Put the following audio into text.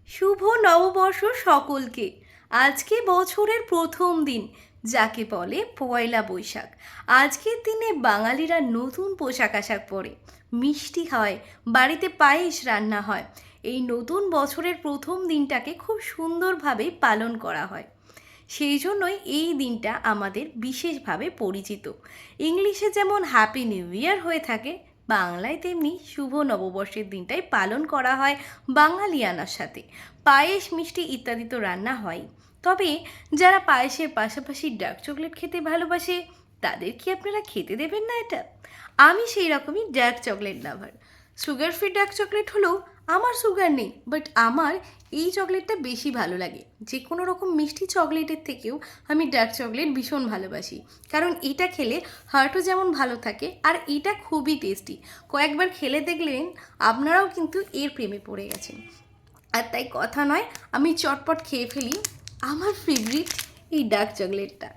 শুভ নববর্ষ সকলকে। আজকে বছরের প্রথম দিন, যাকে বলে পয়লা বৈশাখ। আজকের দিনে বাঙালিরা নতুন পোশাক আশাক পরে, মিষ্টি হয়, বাড়িতে পায়েস রান্না হয়। এই নতুন বছরের প্রথম দিনটাকে খুব সুন্দরভাবে পালন করা হয়। সেই জন্যই এই দিনটা আমাদের বিশেষভাবে পরিচিত। ইংলিশে যেমন হ্যাপি নিউ ইয়ার হয়ে থাকে, বাংলায় তেমনি শুভ নববর্ষের দিনটাই পালন করা হয় বাঙালিয়ানার সাথে। পায়েস, মিষ্টি ইত্যাদি তো রান্না হয়। তবে যারা পায়েসের পাশাপাশি ডার্ক চকলেট খেতে ভালোবাসে, তাদের কি আপনারা খেতে দেবেন না এটা? আমি সেই রকমই ডার্ক চকলেট লাভার। সুগার ফ্রি ডার্ক চকলেট হলেও আমার সুগার নেই, বাট আমার এই চকলেটটা বেশি ভালো লাগে। যে কোনো রকম মিষ্টি চকলেটের থেকেও আমি ডার্ক চকলেট ভীষণ ভালোবাসি, কারণ এটা খেলে হার্টও যেমন ভালো থাকে, আর এটা খুবই টেস্টি। কয়েকবার খেলে দেখলেন আপনারাও কিন্তু এর প্রেমে পড়ে গেছেন। আর তাই কথা নয়, আমি চটপট খেয়ে ফেলি আমার ফেভারিট এই ডার্ক চকলেটটা।